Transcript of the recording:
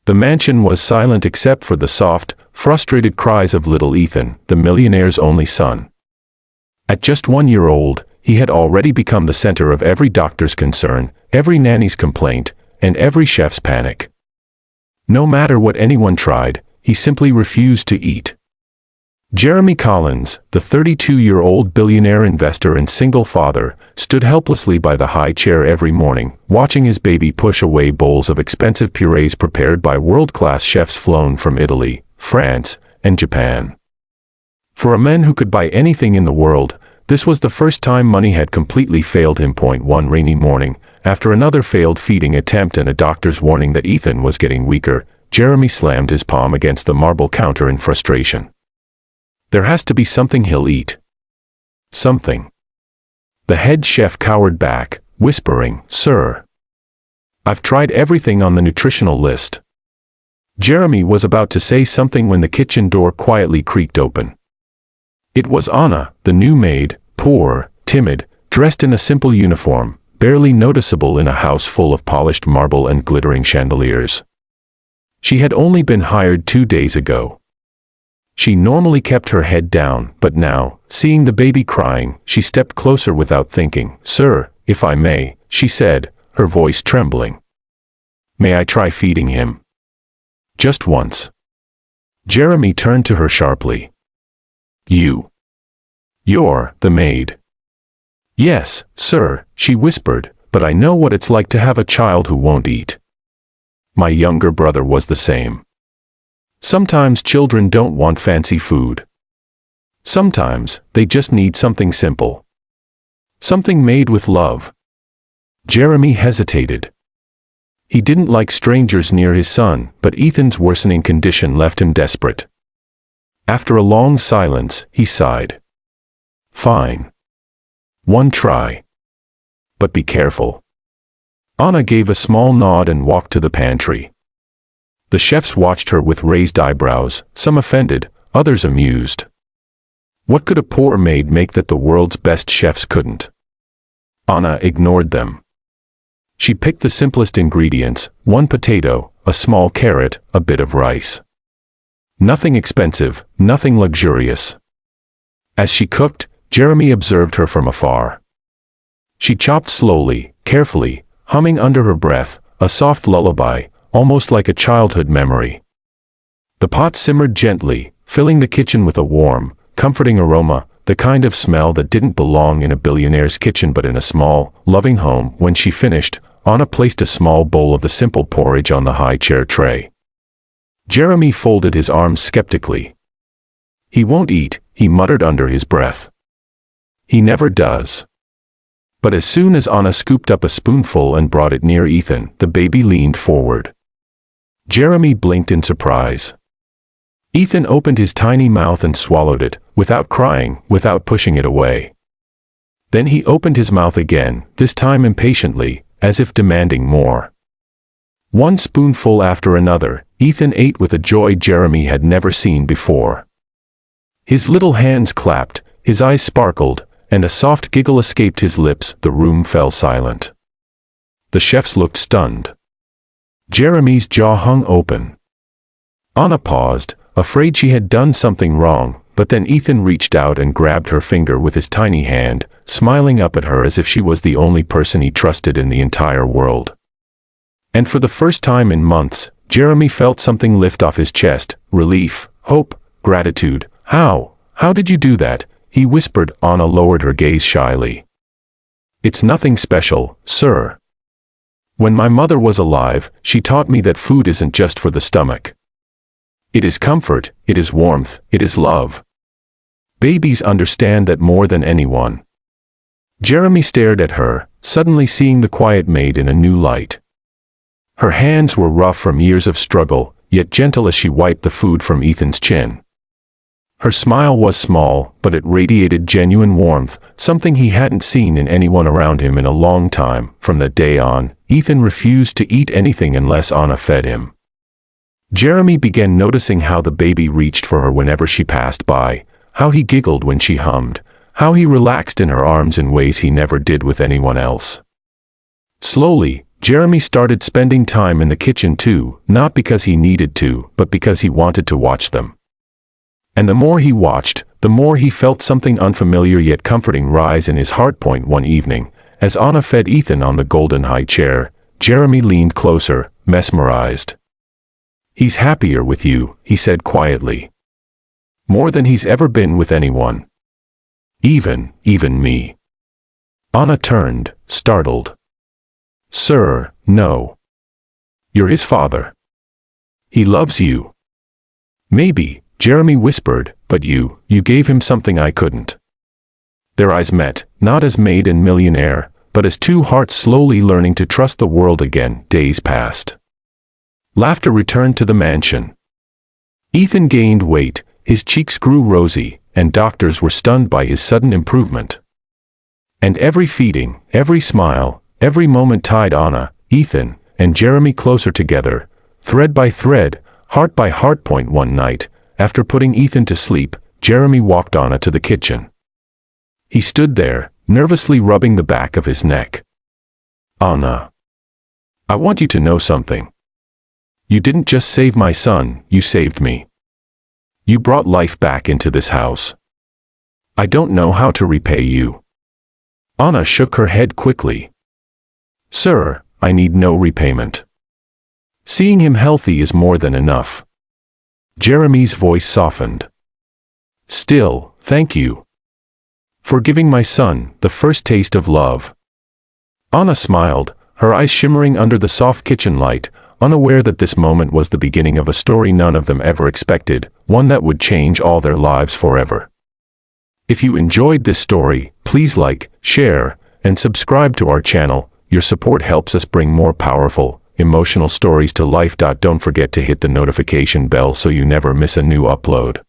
The mansion was silent except for the soft, frustrated cries of little Ethan, the millionaire's only son. At just 1 year old, he had already become the center of every doctor's concern, every nanny's complaint, and every chef's panic. No matter what anyone tried, he simply refused to eat. Jeremy Collins, the 32-year-old billionaire investor and single father, stood helplessly by the high chair every morning, watching his baby push away bowls of expensive purees prepared by world-class chefs flown from Italy, France, and Japan. For a man who could buy anything in the world, this was the first time money had completely failed him. One rainy morning, after another failed feeding attempt and a doctor's warning that Ethan was getting weaker, Jeremy slammed his palm against the marble counter in frustration. There has to be something he'll eat. Something. The head chef cowered back, whispering, "Sir, I've tried everything on the nutritional list." Jeremy was about to say something when the kitchen door quietly creaked open. It was Anna, the new maid, poor, timid, dressed in a simple uniform, barely noticeable in a house full of polished marble and glittering chandeliers. She had only been hired 2 days ago. She normally kept her head down, but now, seeing the baby crying, she stepped closer without thinking. "Sir, if I may," she said, her voice trembling. "May I try feeding him? Just once?" Jeremy turned to her sharply. You're the maid." "Yes, sir," she whispered, "but I know what it's like to have a child who won't eat. My younger brother was the same. Sometimes children don't want fancy food. Sometimes they just need something simple. Something made with love." Jeremy hesitated. He didn't like strangers near his son, but Ethan's worsening condition left him desperate. After a long silence, he sighed. "Fine. One try. But be careful." Anna gave a small nod and walked to the pantry. The chefs watched her with raised eyebrows, some offended, others amused. What could a poor maid make that the world's best chefs couldn't? Anna ignored them. She picked the simplest ingredients, 1 potato, a small carrot, a bit of rice. Nothing expensive, nothing luxurious. As she cooked, Jeremy observed her from afar. She chopped slowly, carefully, humming under her breath, a soft lullaby, almost like a childhood memory. The pot simmered gently, filling the kitchen with a warm, comforting aroma, the kind of smell that didn't belong in a billionaire's kitchen but in a small, loving home. When she finished, Anna placed a small bowl of the simple porridge on the high chair tray. Jeremy folded his arms skeptically. "He won't eat," he muttered under his breath. "He never does." But as soon as Anna scooped up a spoonful and brought it near Ethan, the baby leaned forward. Jeremy blinked in surprise. Ethan opened his tiny mouth and swallowed it, without crying, without pushing it away. Then he opened his mouth again, this time impatiently, as if demanding more. One spoonful after another, Ethan ate with a joy Jeremy had never seen before. His little hands clapped, his eyes sparkled, and a soft giggle escaped his lips. The room fell silent. The chefs looked stunned. Jeremy's jaw hung open. Anna paused, afraid she had done something wrong, but then Ethan reached out and grabbed her finger with his tiny hand, smiling up at her as if she was the only person he trusted in the entire world. And for the first time in months, Jeremy felt something lift off his chest, relief, hope, gratitude. How did you do that?" he whispered. Anna lowered her gaze shyly. "It's nothing special, sir. When my mother was alive, she taught me that food isn't just for the stomach. It is comfort, it is warmth, it is love. Babies understand that more than anyone." Jeremy stared at her, suddenly seeing the quiet maid in a new light. Her hands were rough from years of struggle, yet gentle as she wiped the food from Ethan's chin. Her smile was small, but it radiated genuine warmth, something he hadn't seen in anyone around him in a long time. From that day on, Ethan refused to eat anything unless Anna fed him. Jeremy began noticing how the baby reached for her whenever she passed by, how he giggled when she hummed, how he relaxed in her arms in ways he never did with anyone else. Slowly, Jeremy started spending time in the kitchen too, not because he needed to, but because he wanted to watch them. And the more he watched, the more he felt something unfamiliar yet comforting rise in his heart. One evening, as Anna fed Ethan on the golden high chair, Jeremy leaned closer, mesmerized. "He's happier with you," he said quietly. "More than he's ever been with anyone. Even me." Anna turned, startled. "Sir, no. You're his father. He loves you." "Maybe," Jeremy whispered, "but you gave him something I couldn't." Their eyes met, not as Maid and Millionaire, but as two hearts slowly learning to trust the world again. Days passed. Laughter returned to the mansion. Ethan gained weight, his cheeks grew rosy, and doctors were stunned by his sudden improvement. And every feeding, every smile, every moment tied Anna, Ethan, and Jeremy closer together, thread by thread, heart by heart. One night, after putting Ethan to sleep, Jeremy walked Anna to the kitchen. He stood there, nervously rubbing the back of his neck. "Anna, I want you to know something. You didn't just save my son, you saved me. You brought life back into this house. I don't know how to repay you." Anna shook her head quickly. "Sir, I need no repayment. Seeing him healthy is more than enough." Jeremy's voice softened. "Still, thank you for giving my son the first taste of love." Anna smiled, her eyes shimmering under the soft kitchen light, unaware that this moment was the beginning of a story none of them ever expected, one that would change all their lives forever. If you enjoyed this story, please like, share, and subscribe to our channel. Your support helps us bring more powerful, emotional stories to life. Don't forget to hit the notification bell so you never miss a new upload.